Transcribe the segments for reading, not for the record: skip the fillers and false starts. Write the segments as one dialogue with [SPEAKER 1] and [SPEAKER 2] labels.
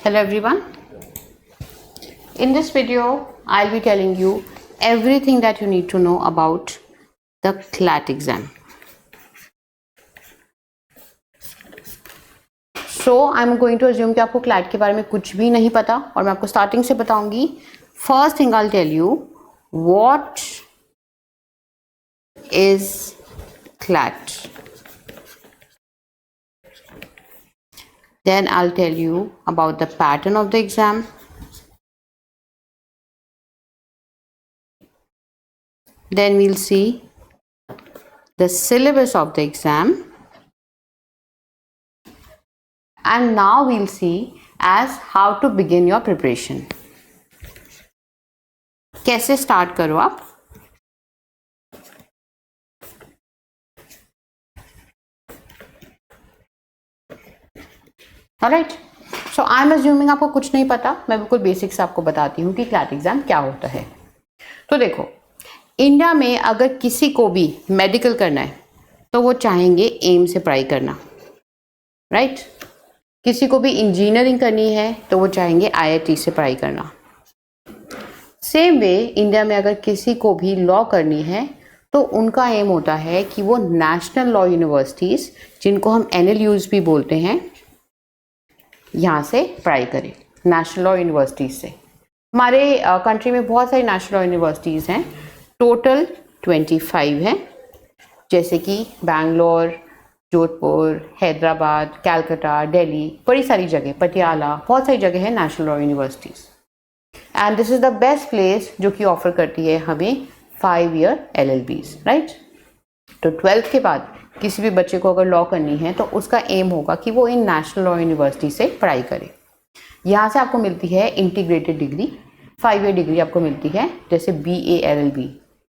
[SPEAKER 1] Hello everyone. In this video, I'll be telling you everything that you need to know about the CLAT exam. So I'm going to assume कि आपको CLAT के बारे में कुछ भी नहीं पता और मैं आपको स्टार्टिंग से बताऊंगी. First thing I'll tell you what is CLAT. Then I'll tell you about the pattern of the exam. Then we'll see the syllabus of the exam. And now we'll see as how to begin your preparation. कैसे start करो आप? Alright. So I'm assuming आपको कुछ नहीं पता. मैं बिल्कुल basic से आपको बताती हूँ कि CLAT एग्जाम क्या होता है. तो देखो, इंडिया में अगर किसी को भी मेडिकल करना है तो वो चाहेंगे एम से पढ़ाई करना, राइट? किसी को भी इंजीनियरिंग करनी है तो वो चाहेंगे आईआईटी से पढ़ाई करना. सेम वे इंडिया में अगर किसी को भी लॉ करनी है तो उनका एम होता है कि वो नेशनल लॉ यूनिवर्सिटीज़, जिनको हम एनएलयूज़ भी बोलते हैं, यहाँ से पढ़ाई करें. नेशनल लॉ यूनिवर्सिटीज़ से हमारे कंट्री में बहुत सारी नेशनल लॉ यूनिवर्सिटीज़ हैं. टोटल 25 हैं, जैसे कि बैंगलोर, जोधपुर, हैदराबाद, कलकत्ता, दिल्ली, बड़ी सारी जगह, पटियाला, बहुत सारी जगह है national law universities. And this is the best place जो कि ऑफ़र करती है हमें 5 ईयर LLBs, राइट? तो 12th के बाद किसी भी बच्चे को अगर लॉ करनी है तो उसका एम होगा कि वो इन नेशनल लॉ यूनिवर्सिटी से पढ़ाई करे. यहाँ से आपको मिलती है इंटीग्रेटेड डिग्री, 5 ईयर डिग्री आपको मिलती है, जैसे BA LLB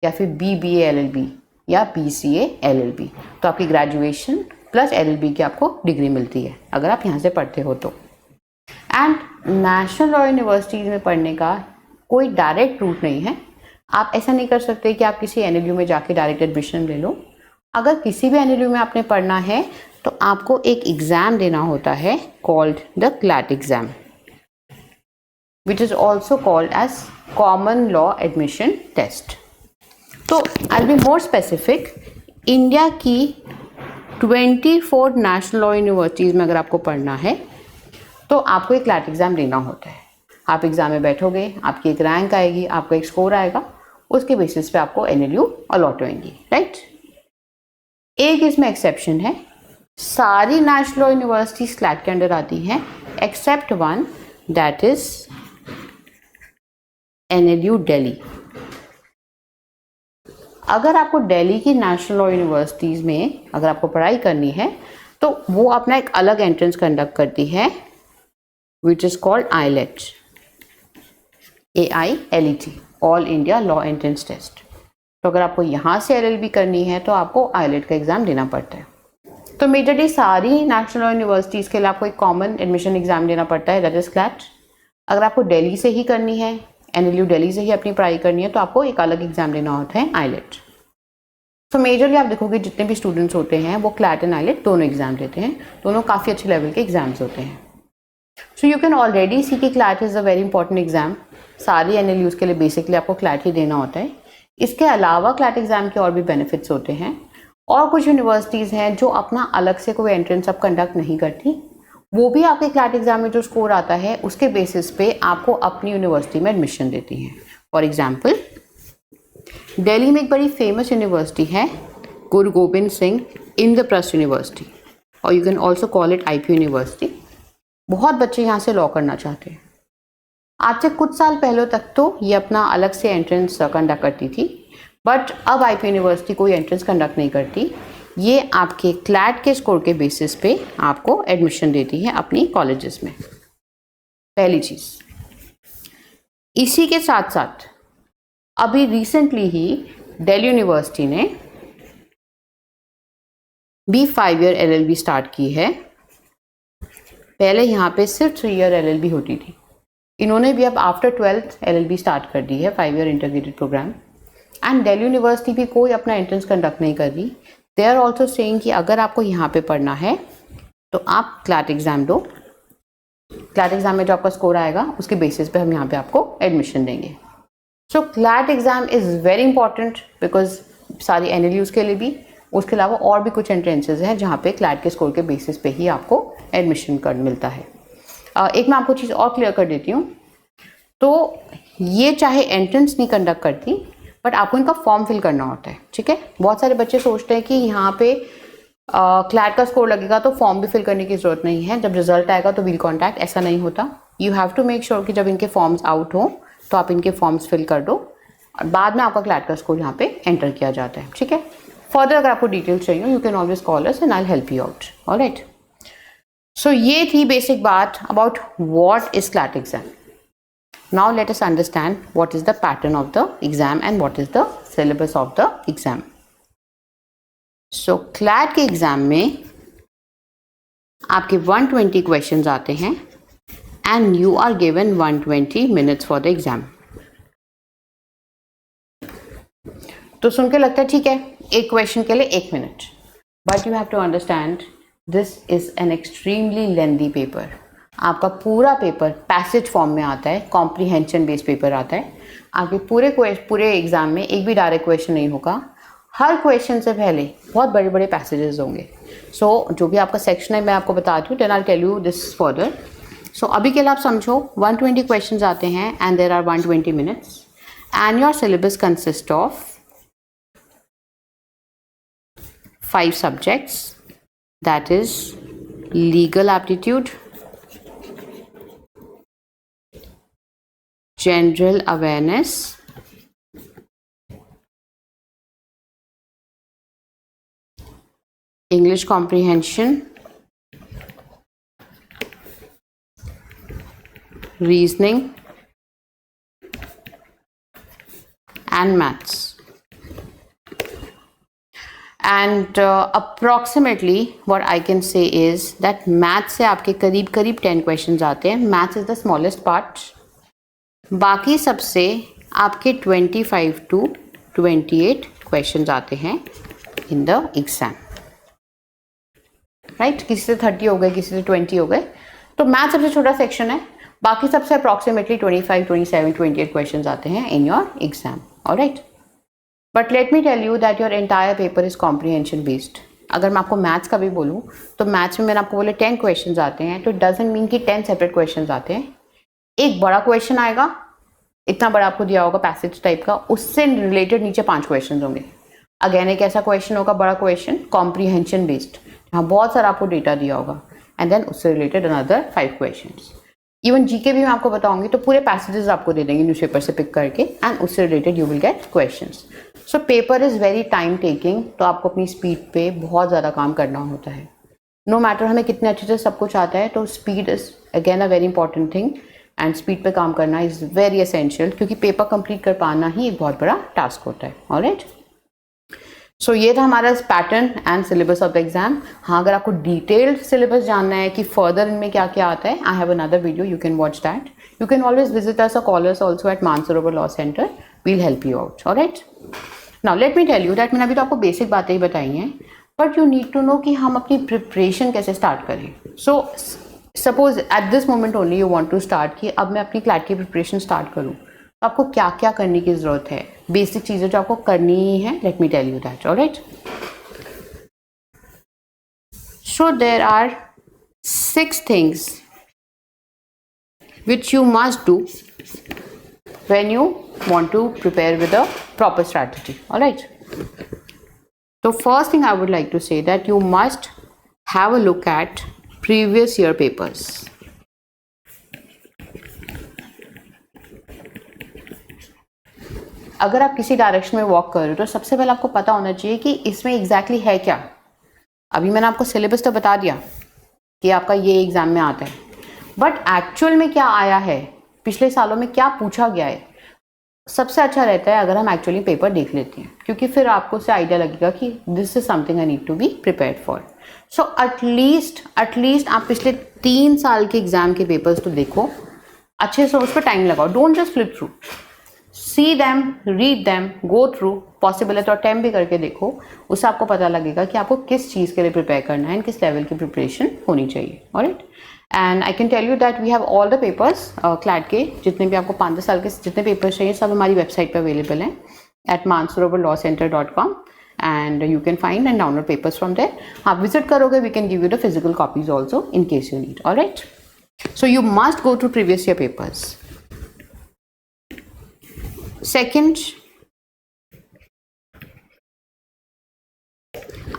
[SPEAKER 1] या फिर BBA LLB या BCA LLB. तो आपकी ग्रेजुएशन प्लस LLB की आपको डिग्री मिलती है अगर आप यहाँ से पढ़ते हो तो. एंड नेशनल लॉ यूनिवर्सिटीज़ में पढ़ने का कोई डायरेक्ट रूट नहीं है. आप ऐसा नहीं कर सकते कि आप किसी NLU में जाके डायरेक्ट एडमिशन ले लो. अगर किसी भी NLU में आपने पढ़ना है तो आपको एक एग्ज़ाम देना होता है called the CLAT exam, which is also called as common law admission test. तो I be more specific, India की 24 नेशनल लॉ यूनिवर्सिटीज़ में अगर आपको पढ़ना है तो आपको एक CLAT एग्ज़ाम देना होता है. आप एग्ज़ाम में बैठोगे, आपकी एक रैंक आएगी, आपका एक स्कोर आएगा, उसके बेसिस पे आपको NLU अलॉट होंगी, राइट? एक इसमें एक्सेप्शन है, सारी नेशनल लॉ यूनिवर्सिटीज़ CLAT के अंडर आती हैं except one, that is NLU Delhi. अगर आपको दिल्ली की नेशनल लॉ यूनिवर्सिटीज़ में अगर आपको पढ़ाई करनी है तो वो अपना एक अलग एंट्रेंस कंडक्ट करती है which is called IELET, AILET, all India law entrance test. तो अगर आपको यहाँ से LLB करनी है तो आपको IELET का एग्ज़ाम देना पड़ता है. तो मेजरली सारी नेशनल लॉ यूनिवर्सिटीज़ के लिए आपको एक कॉमन एडमिशन एग्ज़ाम देना पड़ता है, दैट इज़ CLAT. अगर आपको दिल्ली से ही करनी है, NLU दिल्ली से ही अपनी पढ़ाई करनी है, तो आपको एक अलग एग्ज़ाम देना होता है IELET. तो मेजरली आप देखोगे जितने भी स्टूडेंट्स होते हैं वो CLAT एंड IELET दोनों एग्ज़ाम देते हैं. दोनों काफ़ी अच्छे लेवल के एग्ज़ाम्स होते हैं. सो यू कैन ऑलरेडी सी कि CLAT is a very important exam. सारी NLUs के लिए बेसिकली आपको CLAT ही देना होता है. इसके अलावा CLAT एग्ज़ाम के और भी बेनिफिट्स होते हैं. और कुछ यूनिवर्सिटीज़ हैं जो अपना अलग से कोई एंट्रेंस अब कंडक्ट नहीं करती. वो भी आपके CLAT एग्ज़ाम में जो स्कोर आता है उसके बेसिस पे आपको अपनी यूनिवर्सिटी में एडमिशन देती हैं. फॉर एग्जांपल, दिल्ली में एक बड़ी फेमस यूनिवर्सिटी है गुरु गोबिंद सिंह इंद्रप्रस्थ यूनिवर्सिटी, और you can also call it IP university. बहुत बच्चे यहाँ से लॉ करना चाहते हैं. आज से कुछ साल पहले तक तो ये अपना अलग से एंट्रेंस कंडक्ट करती थी, बट अब IP यूनिवर्सिटी कोई एंट्रेंस कंडक्ट नहीं करती. ये आपके CLAT के स्कोर के बेसिस पे आपको एडमिशन देती है अपनी कॉलेजेस में. पहली चीज़. इसी के साथ साथ अभी रिसेंटली ही दिल्ली यूनिवर्सिटी ने भी 5 ईयर LLB स्टार्ट की है. पहले यहाँ पे सिर्फ 3 ईयर LLB होती थी. इन्होंने भी अब आफ्टर 12th LLB स्टार्ट कर दी है, 5 year integrated programme. And Delhi university भी कोई अपना एंट्रेंस कंडक्ट नहीं कर रही. दे आर ऑल्सो सेइंग कि अगर आपको यहाँ पे पढ़ना है तो आप CLAT एग्ज़ाम दो, क्लैट एग्जाम में जो आपका स्कोर आएगा उसके बेसिस पे हम यहाँ पे आपको एडमिशन देंगे। So CLAT exam is very important because सारी NLUs के लिए भी, उसके अलावा और भी कुछ एंट्रेंसेज हैं जहाँ पे क्लैट के स्कोर के बेसिस पे ही आपको एडमिशन कर मिलता है। एक मैं आपको चीज़ और क्लियर कर देती हूँ, तो ये चाहे एंट्रेंस नहीं कंडक्ट करती बट आपको इनका फॉर्म फिल करना होता है, ठीक है। बहुत सारे बच्चे सोचते हैं कि यहाँ पे क्लैट का स्कोर लगेगा तो फॉर्म भी फिल करने की ज़रूरत नहीं है, जब रिजल्ट आएगा तो विल कॉन्टैक्ट, ऐसा नहीं होता। You have to make sure कि जब इनके फॉर्म्स आउट हो तो आप इनके फॉर्म्स फिल कर दो और बाद में आपका क्लैट का स्कोर यहाँ पे एंटर किया जाता है, ठीक है। फर्दर अगर आपको डिटेल्स चाहिए you can always call us and I will help you out, alright. So ये थी बेसिक बात about what is CLAT exam. Now let us understand what is the pattern of the exam and what is the syllabus of the exam. So CLAT के exam में आपके 120 questions आते हैं and you are given 120 minutes for the exam. तो सुन के लगता है ठीक है, एक क्वेश्चन के लिए 1 minute, but you have to understand this is an extremely lengthy paper. आपका पूरा पेपर पैसेज फॉर्म में आता है, कॉम्प्रीहेंशन बेस्ड पेपर आता है। आपके पूरे एग्जाम में एक भी डायरेक्ट क्वेश्चन नहीं होगा, हर क्वेश्चन से पहले बहुत बड़े बड़े पैसेजेस होंगे। सो जो भी आपका सेक्शन है मैं आपको बताती हूँ, then I tell you this further. So अभी के लिए आप समझो 120 क्वेश्चन आते हैं and there are 120 minutes and your syllabus consist of 5 subjects, that is legal aptitude, general awareness, English comprehension, reasoning and maths. And approximately what I can say is that maths से आपके करीब 10 questions आते हैं। maths is the smallest part। बाकी सबसे आपके 25 to 28 questions आते हैं in the exam, right? किसी से 30 हो गए, किसी से 20 हो गए, तो maths सबसे छोटा section है। बाकी सबसे approximately 25, 27, 28 questions आते हैं in your exam, alright? But let me tell you that your entire paper is comprehension based. अगर मैं आपको मैथ्स का भी बोलूँ तो मैथ्स में मैंने आपको बोले 10 क्वेश्चंस आते हैं, तो इट डजंट मीन कि 10 सेपरेट क्वेश्चंस आते हैं। एक बड़ा क्वेश्चन आएगा, इतना बड़ा आपको दिया होगा पैसेज टाइप का, उससे रिलेटेड नीचे 5 क्वेश्चन होंगे। अगेन एक ऐसा क्वेश्चन होगा बड़ा क्वेश्चन कॉम्प्रीहेंशन बेस्ड, जहाँ बहुत सारा आपको डेटा दिया होगा एंड देन उससे related another 5 question. Even GK भी मैं आपको बताऊंगी तो पूरे पैसेजेस आपको दे देंगे न्यूज़पेपर से पिक करके एंड उससे related you will get questions. So paper is very time taking, तो आपको अपनी स्पीड पे बहुत ज़्यादा काम करना होता है। नो मैटर हमें कितने अच्छे से सब कुछ आता है, तो speed is again a very important thing and speed पे काम करना इज़ वेरी एसेंशियल, क्योंकि पेपर कंप्लीट कर पाना ही एक बहुत बड़ा टास्क होता है, ऑलराइट। सो ये था हमारा pattern and syllabus of the exam. हाँ, अगर आपको डिटेल्ड सिलेबस जानना है कि फर्दर इनमें क्या क्या आता है, I have another video, you can watch that. You can always visit us और call us also at Mansarovar law centre, we'll help you out, alright. Now let me tell you that मैंने अभी तो आपको बेसिक बातें ही बताई हैं, but you need to know कि हम अपनी प्रिपरेशन कैसे स्टार्ट करें। So suppose at this moment only you want to start कि अब मैं अपनी क्लैट की प्रिपरेशन स्टार्ट करूँ, तो आपको क्या क्या करने की ज़रूरत है, बेसिक चीज़ें जो आपको करनी ही है। Let me tell you that, alright. So there are 6 things which you must do when you want to prepare with a proper strategy, alright. So first thing I would like to say that you must have a look at previous year papers. अगर आप किसी direction में walk कर रहे हो तो सबसे पहले आपको पता होना चाहिए कि इसमें एग्जैक्टली है क्या। अभी मैंने आपको सिलेबस तो बता दिया कि आपका ये एग्जाम में आता है, बट एक्चुअल में क्या आया है, पिछले सालों में क्या पूछा गया है, सबसे अच्छा रहता है अगर हम एक्चुअली पेपर देख लेते हैं, क्योंकि फिर आपको उससे आइडिया लगेगा कि this is something I need to be prepared for. So at least आप पिछले 3 साल के एग्जाम के पेपर्स तो देखो, अच्छे से उस पर टाइम लगाओ, don't just flip through, see them, read them, go through, possible है तो अटेम्प्ट भी करके देखो, उससे आपको पता लगेगा कि आपको किस चीज़ के लिए प्रिपेयर करना है एंड किस लेवल की प्रिपरेशन होनी चाहिए, alright. And I can tell you that we have all the papers CLAT के जितने भी आपको 5-10 साल के जितने पेपर्स चाहिए सब हमारी वेबसाइट पर अवेलेबल हैं at mansarovarlawcenter.com and you can find and download papers from there. आप visit करोगे, we can give you the physical copies also in case you need. All right. So you must go to previous year papers. Second,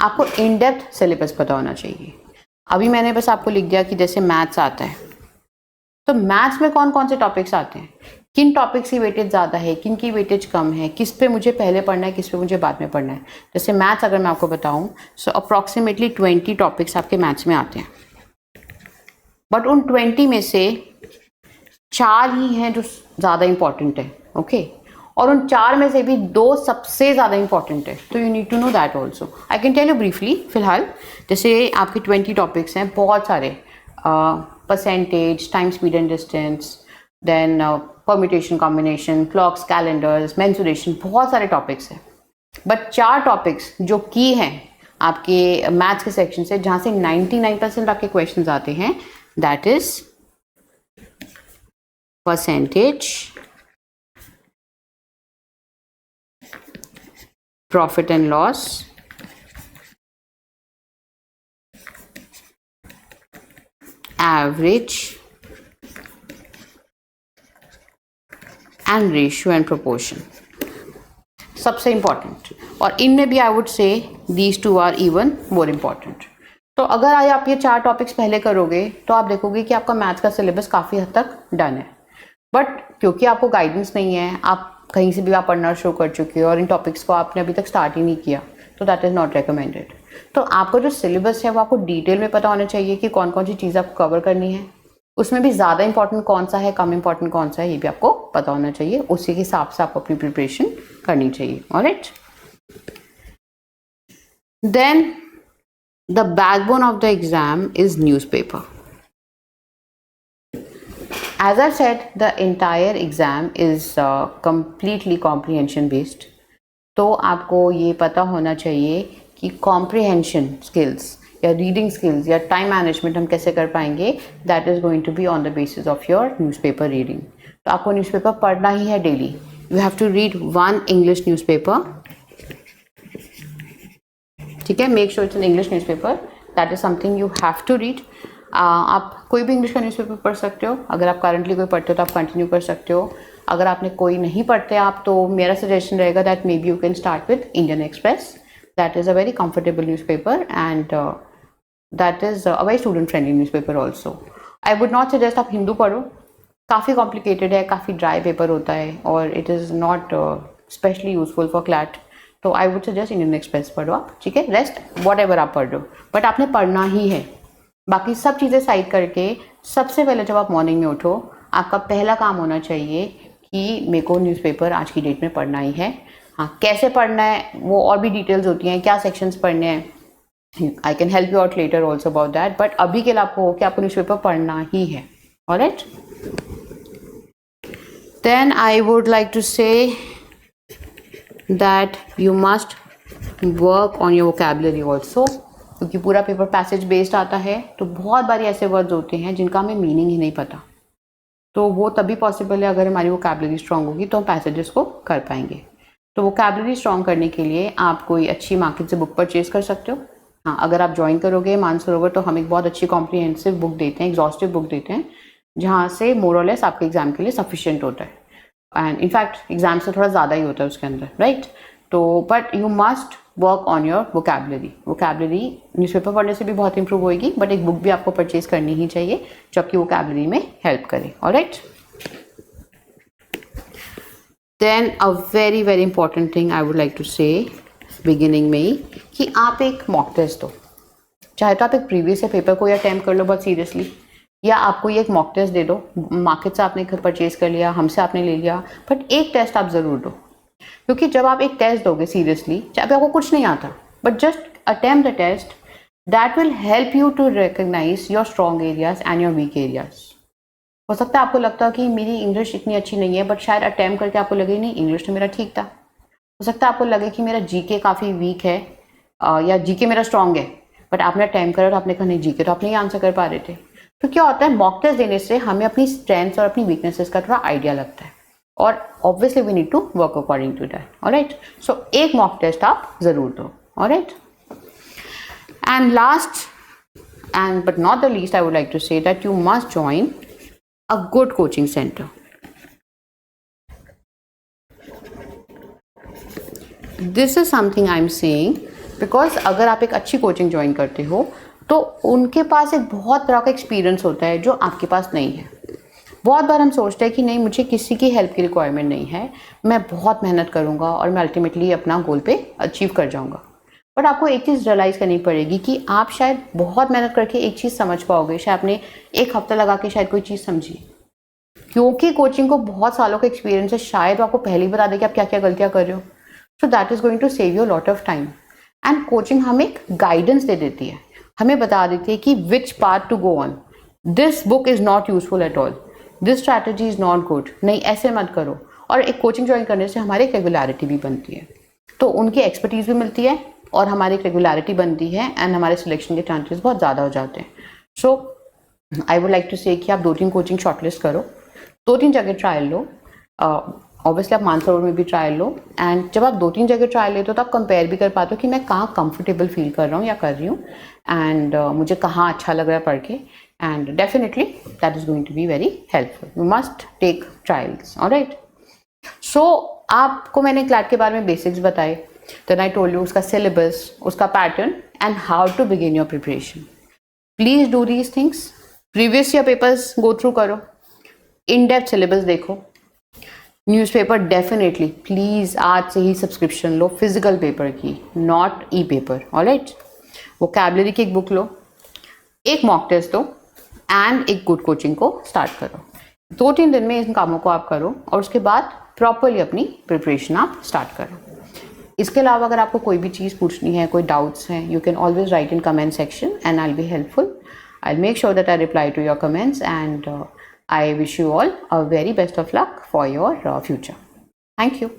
[SPEAKER 1] आपको in depth syllabus पता होना चाहिए. अभी मैंने बस आपको लिख दिया कि जैसे मैथ्स आता है, तो मैथ्स में कौन कौन से टॉपिक्स आते हैं, किन टॉपिक्स की वेटेज ज़्यादा है, किन की वेटेज कम है, किस पे मुझे पहले पढ़ना है, किस पे मुझे बाद में पढ़ना है. जैसे मैथ्स अगर मैं आपको बताऊं, सो अप्रॉक्सीमेटली 20 टॉपिक्स आपके मैथ्स में आते हैं, बट उन 20 में से 4 ही हैं जो ज़्यादा इंपॉर्टेंट है. ओके, और उन 4 में से भी 2 सबसे ज़्यादा इंपॉर्टेंट है. तो you need to know that also. I can tell you briefly. फिलहाल जैसे आपके 20 टॉपिक्स हैं, बहुत सारे, percentage, time, speed and distance, then permutation, combination, clocks, calendars, mensuration, बहुत सारे टॉपिक्स हैं. बट 4 टॉपिक्स जो की हैं आपके मैथ्स के सेक्शन से, जहाँ से 99% आपके क्वेश्चंस आते हैं, that is percentage, profit and loss, average and ratio and proportion. सबसे इंपॉर्टेंट. और इनमें भी I would say these 2 are even more important. तो अगर आज आप ये 4 टॉपिक्स पहले करोगे तो आप देखोगे कि आपका मैथ्स का सिलेबस काफ़ी हद तक डन है. बट क्योंकि आपको गाइडेंस नहीं है, आप कहीं से भी आप पढ़ना शुरू कर चुके हो और इन टॉपिक्स को आपने अभी तक स्टार्ट ही नहीं किया, तो दैट इज़ नॉट रिकमेंडेड. तो आपका जो सिलेबस है वो आपको डिटेल में पता होना चाहिए कि कौन कौन सी चीज़ आपको कवर करनी है. उसमें भी ज़्यादा इंपॉर्टेंट कौन सा है, कम इंपॉर्टेंट कौन सा है, ये भी आपको पता होना चाहिए. उसी के हिसाब से आपको अपनी प्रिपरेशन करनी चाहिए. Alright. Then the backbone of the exam is newspaper. As I said, the entire exam is completely comprehension based. तो आपको ये पता होना चाहिए कि comprehension skills या रीडिंग स्किल्स या टाइम मैनेजमेंट हम कैसे कर पाएंगे. That is going to be on the basis of your newspaper reading. तो आपको न्यूज़पेपर पढ़ना ही है daily. You have to read 1 English newspaper. ठीक है, make sure it's an English newspaper. That is something you have to read. आप कोई भी इंग्लिश का न्यूज़पेपर पढ़ सकते हो. अगर आप करंटली कोई पढ़ते हो तो आप कंटिन्यू कर सकते हो. अगर आपने कोई नहीं पढ़ते आप, तो मेरा सजेशन रहेगा that may be you can start with Indian express. That is a very comfortable newspaper and that is a very student friendly newspaper also. I would not suggest आप हिंदू पढ़ो. काफ़ी कॉम्प्लिकेटेड है, काफ़ी ड्राई पेपर होता है और it is not specially useful for CLAT. तो I would suggest Indian Express पढ़ो आप. ठीक है, रेस्ट वॉट एवर आप पढ़ लो, बट आपने पढ़ना ही है. बाकी सब चीज़ें साइड करके सबसे पहले जब आप मॉर्निंग में उठो, आपका पहला काम होना चाहिए कि मेरे को न्यूज़पेपर आज की डेट में पढ़ना ही है. हाँ, कैसे पढ़ना है वो और भी डिटेल्स होती हैं, क्या सेक्शंस पढ़ने हैं, I can help you out later also about that. But अभी के लिए आपको कि आपको न्यूज़पेपर पढ़ना ही है. Alright. Then I would like to say that you must work on your vocabulary also. क्योंकि पूरा पेपर पैसेज बेस्ड आता है, तो बहुत बारी ऐसे वर्ड्स होते हैं जिनका हमें मीनिंग ही नहीं पता. तो वो तभी पॉसिबल है अगर हमारी वोकैबुलरी स्ट्रांग होगी, तो हम पैसेजेस को कर पाएंगे. तो वोकैबुलरी स्ट्रांग करने के लिए आप कोई अच्छी मार्केट से बुक परचेज कर सकते हो. हाँ, अगर आप ज्वाइन करोगे मानसरोवर तो हम एक बहुत अच्छी कॉम्प्रिहेंसिव बुक देते हैं, एग्जॉस्टिव बुक देते हैं, जहाँ से मोर और लेस आपके एग्जाम के लिए सफिशिएंट होता है. एंड इनफैक्ट एग्जाम से थोड़ा ज़्यादा ही होता है उसके अंदर, राइट. तो but you must work on your vocabulary. Vocabulary newspaper पढ़ने से भी बहुत इंप्रूव होएगी, बट एक बुक भी आपको परचेज करनी ही चाहिए जो आपकी वोकैबुलरी में हेल्प करे. Alright. Then a very very important thing I would like to say beginning में ही, कि आप एक मॉक टेस्ट दो. चाहे तो आप एक प्रीवियस या पेपर को अटेम्प्ट कर लो बहुत सीरियसली, या आपको ये एक मॉक टेस्ट दे दो. मार्केट से आपने परचेज कर लिया, हमसे आपने ले लिया, बट एक टेस्ट आप ज़रूर दो. क्योंकि जब आप एक टेस्ट दोगे सीरियसली, चाहे आपको कुछ नहीं आता, but just attempt the test, that will help you to recognise your strong areas and your weak areas. हो सकता है आपको लगता है कि मेरी इंग्लिश इतनी अच्छी नहीं है, बट शायद अटेम्प्ट करके आपको लगे नहीं, इंग्लिश तो मेरा ठीक था. हो सकता है आपको लगे कि मेरा जीके काफ़ी वीक है या जीके मेरा स्ट्रॉन्ग है, बट आपने अटेम्प्ट करा और आपने कहा नहीं, जीके तो आप नहीं आंसर कर पा रहे थे. तो क्या होता है, मॉक टेस्ट देने से हमें अपनी स्ट्रेंथ्स और अपनी वीकनेसेस का थोड़ा आइडिया लगता है, और obviously we need to work according to that. Alright, so एक मॉक टेस्ट आप जरूर दो। Alright, and last and but not the least, I would like to say that you must join a good coaching center. This is something I'm saying because अगर आप एक अच्छी coaching join करते हो तो उनके पास एक बहुत तरह का एक्सपीरियंस होता है जो आपके पास नहीं है। बहुत बार हम सोचते हैं कि नहीं, मुझे किसी की हेल्प की रिक्वायरमेंट नहीं है, मैं बहुत मेहनत करूँगा और मैं अल्टीमेटली अपना गोल पे अचीव कर जाऊँगा। बट आपको एक चीज़ रियलाइज़ करनी पड़ेगी कि आप शायद बहुत मेहनत करके एक चीज़ समझ पाओगे, शायद आपने एक हफ्ता लगा के शायद कोई चीज़ समझी, क्योंकि कोचिंग को बहुत सालों का एक्सपीरियंस है, शायद आपको पहले ही बता दें कि आप क्या क्या गलतियाँ कर रहे हो। So that is going to save you lot of time. And coaching हमें एक गाइडेंस दे देती है, हमें बता देती है कि which path to go on, this book is not useful at all, this strategy is not good, नहीं ऐसे मत करो। और एक कोचिंग ज्वाइन करने से हमारी एक रेगुलरिटी भी बनती है, तो उनकी एक्सपर्टीज़ भी मिलती है और हमारी एक रेगुलरिटी बनती है एंड हमारे सिलेक्शन के चांसेस बहुत ज़्यादा हो जाते हैं। सो आई वुड लाइक टू से कि आप 2-3 कोचिंग शॉर्टलिस्ट करो, 2-3 जगह ट्रायल लो। ऑब्वियसली आप मानसरोवर में भी ट्रायल लो, एंड जब आप 2-3 जगह ट्रायल लेते हो तो आप कंपेयर भी कर पाते हो कि मैं कहाँ कंफर्टेबल फील कर रहा हूँ या कर रही हूँ, एंड मुझे कहाँ अच्छा लग रहा है पढ़ के, and definitely that is going to be very helpful. You must take trials. Alright, so आपको मैंने क्लैट के बारे में बेसिक्स बताए, then I told you उसका syllabus, उसका pattern and how to begin your preparation. Please do these things. Previous year papers go through करो, in-depth syllabus देखो, न्यूज़पेपर डेफिनेटली प्लीज़ आज से ही सब्सक्रिप्शन लो फिजिकल पेपर की, not E paper. Alright, vocabulary की एक book लो, एक mock test दो and एक गुड कोचिंग को स्टार्ट करो। 2-3 दिन में इन कामों को आप करो और उसके बाद प्रॉपरली अपनी प्रिपरेशन आप स्टार्ट करो। इसके अलावा अगर आपको कोई भी चीज़ पूछनी है, कोई डाउट्स हैं, you can always write in comment section and I will be helpful. I make sure that I reply to your comments and I wish you all a very best of luck for your future. Thank you.